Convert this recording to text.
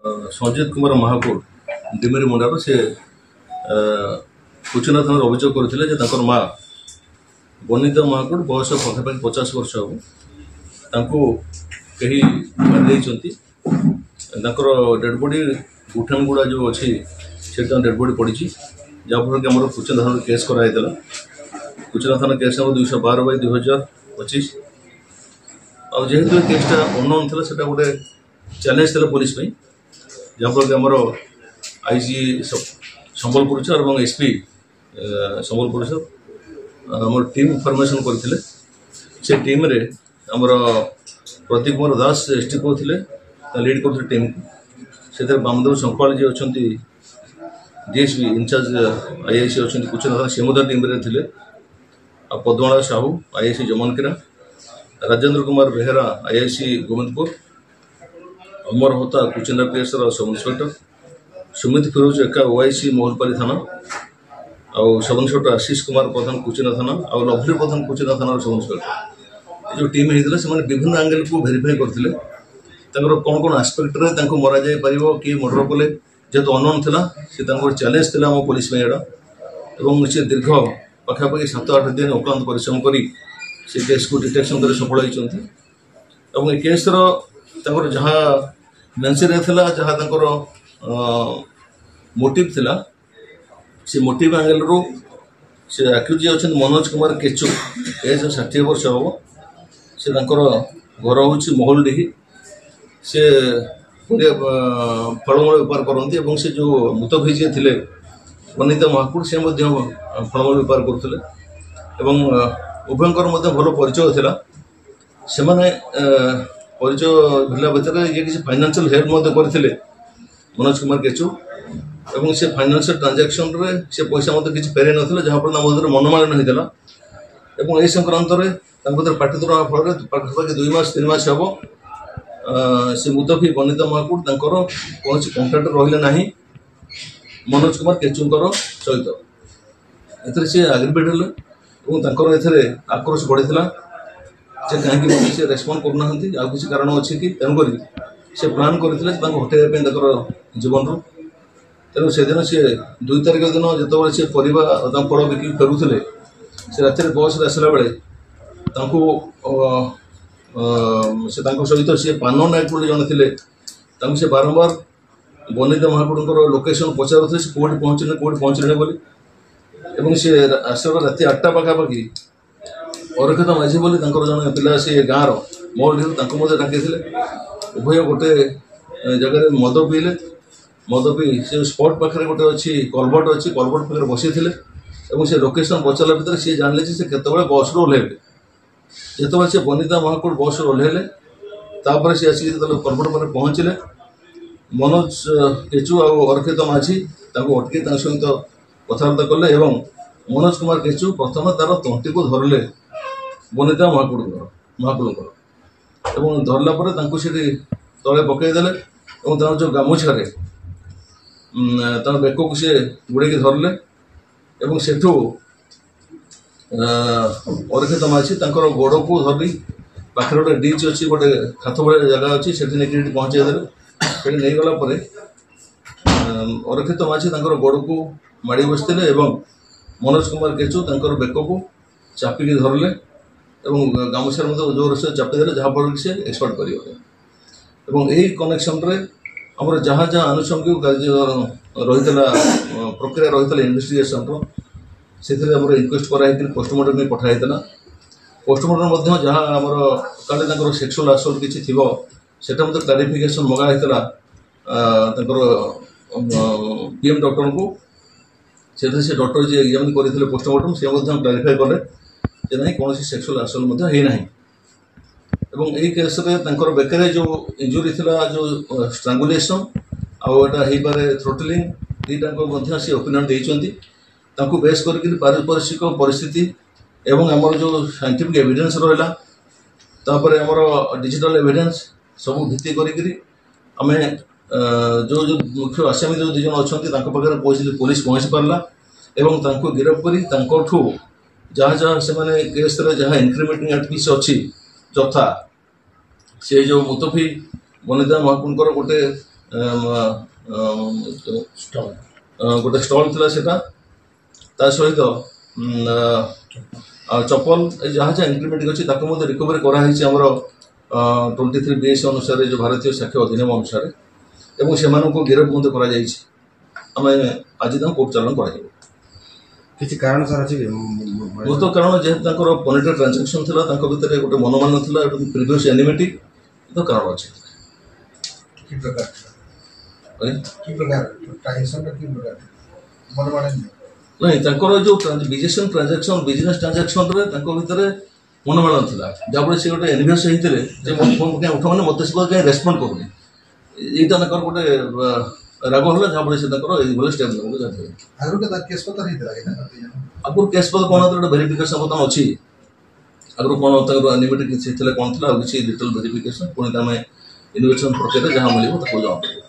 संजीत कुमार महाकुड़ डिमेरी मुंडार से कुचिना थाना अभियोग करते माँ बनिता महाकुड़ बयस पाखापाखि 50 वर्ष हम कहीं मारी डेड बॉडी गुठानगुड़ा जो अच्छी से डेड बॉडी पड़ी जहाँफल कि आम कुचिना थाना केस कराइला कुचिना थाना केस नंबर 212/2025 जेहेतु केसटा अनोन था से गोटे चैलेंज था पुलिस जहाँफल कि आमर आईजी संबलपुर सर और एसपी संबलपुर सर आम टीम फॉर्मेशन करते से टीम रे आमर प्रदीप कुमार दास एसटी को लीड करते टीम से बामदेव संकपाल जी अच्छा डीएसपी इंचार्ज आईआईसी अच्छा कुचिना से team Ray Padmanabha Sahu IIC Jamankira Rajendra Kumar Behera IIC Govindpur Amar Hota Kuchinda PS sub inspector Sumit Firoz Ekka OIC मोहनपाली थाना और सब इन्स्पेक्टर आशीष कुमार प्रधान कुचिना थाना और लवली प्रधान कुचिना थाना सब इन्स्पेक्टर जो टीम होता से विभिन्न एंगल को भेरीफाई करते कौन कौन आस्पेक्ट रे मरा जाई परिवो कि मर्डर कले जेहेतु अनोन था से चैलेंज था आम पुलिस एटा और से दीर्घ पाखापाखि 7-8 दिन अक्लांत परिश्रम कर केस को डिटेक्शन कर सफल होती केस जहाँ मेन्सी था जहाँ मोटिव थिला से मोटिव एंगल रू से आक्यूज अच्छा मनोज कुमार केचु एज 60 वर्ष हम से घर हूँ महलडीही से फलमूल बेपार करती से जो मुतभी जी थे बनिता महाकुड़ से फलमूल बेपार करते उभयंकर भल परिचय था से परिचय भिला भितर ये किसी फाइनेंशियल हेल्प करते मनोज कुमार केचु और से फाइनेंशियल ट्रांजैक्शन रे से पैसा मत किसी फेरे ना जहाँफल मनमालिन होता और यह संक्रांत में पाटितुरा फल पाखापाखि 2 मास 3 मास हम से मुतफी बनिता महाकुड़ कौन कंटाक्ट रही ना मनोज कुमार केचुंकर सहित ए एग्रीमेंट हेल्ले आक्रोश बढ़ी से कहीं से रेस्पॉन्ड करना किसी कारण अच्छी कि तेणुक से प्लां करते हटाइवाई जीवन रू तेणु से दिन सी 2 तारिख दिन जो सी पर फल बिक्री फेरुले से रात बस आसला बेले से सहित सी पान नायक बोली जड़े थे से बारंबार बनिता महाकुड़ लोकेशन पचारूले से कौटी पहुँचले बोली सी आसला रात 8टा पाखापाखि अरक्षित माझी बोली जन पिला से गाँव महल डाकी उभय गोटे जगह मद पीले मद पी से स्पॉट पाखे गोटे अच्छी कलभट अच्छी कलभट पाखे बसी थे से लोकेशन पचारा भितर सी जान से केतबे बस ओह्लैले जिते से बनिता महाकुड़ बस ओह्लैले सी आसिक कलभट पाखे पहुँचले मनोज केचु और अरक्षित माझी अटके सहित कथबार्ता कले मनोज कुमार केचु प्रथम तार तंटी को धरले बनिता महाकुड़ धरला से तले पकईदे और जो गामुछारे बेक को सी गुड़े धरले और सेठू अरक्षित माझी गोड़ को धरी पाखे गोटे डिच अच्छी गोटे खात भाई जगह अच्छी से पहुँचाईदे से नहीं गला अरक्षित माझी गोड़ को माड़ी बसते मनोज कुमार केचु बेक को चापिकी धरले और गामुछार जोर से चापिदे जहाँफल से एक्सपर्ट कर यही कनेक्शन रे आमर जहाँ जहाँ आनुषंगिक कार्य रही प्रक्रिया रही इन्वेस्टिगेशन से इनक्वेस्ट कराई पोस्टमार्टम में पठाई पोस्टमार्टम जहाँ आमर काले सेक्सुअल असल्ट किसी थी से क्लारिफिकेशन मगाई पीएम डॉक्टर को से डॉक्टर जी एग्जामिन करते पोस्टमार्टम से क्लारिफाई कले ना कौन सेक्सुअल असल्ट होना यही केस बेकर जो इंजुरी थी जो स्ट्रांगुलेसन आईपारे थ्रोटलिंग दीटा सी ओपिनियन देते बेस कर पारिपार्श्विक परिस्थिति एवं आमर जो साइंटिफिक एविडेंस रहा आमर डिजिटल एविडेंस सब भित्ति करें जो जो मुख्य आसामी जो 2 जन अच्छा पुलिस पहुँची पार्ला एवं गिरफ्त कर जहाँ जहाँ से केस जहाँ इनक्रिमिनेटिंग एक्टिविटीज अच्छी जथा से जो मुतफी बनिता महाकुड़ गोटे गोटे स्टल थिला सेटा ता सहित चपल जहाँ जहाँ इंक्रीमेंट अच्छी रिकवरी कराई आमर 23 BS अनुसार जो भारतीय साक्ष्य अधिनियम अनुसार एवं से गिरफ आम आज कोर्ट चालान कर किसी कारण सर अच्छी मूल कारण जेहेतु पॉलिटिकल ट्रांजेक्शन थी गोटे मनोमान था प्रिवियस एनिमेटिक तो कारण अच्छे नहीं जो बिजनेस ट्रांजेक्शन भितर मनोमान था जहाँ से गोटे एनवियस होते उठ मैंने मत कहीं रेस्पंड करूनी यहाँ गोटे राग है जहाँ से स्टेप आगुरी केस पत्र कौन गोटे भेरिफिकेसन बर्तमान अच्छी आगुरी कौन एनिमेटिक किसी कौन था किसी डिटेल भेरिफिकेसन पुणी आम इन्वेस्टिगेशन प्रक्रिया जहाँ मिले जहाँ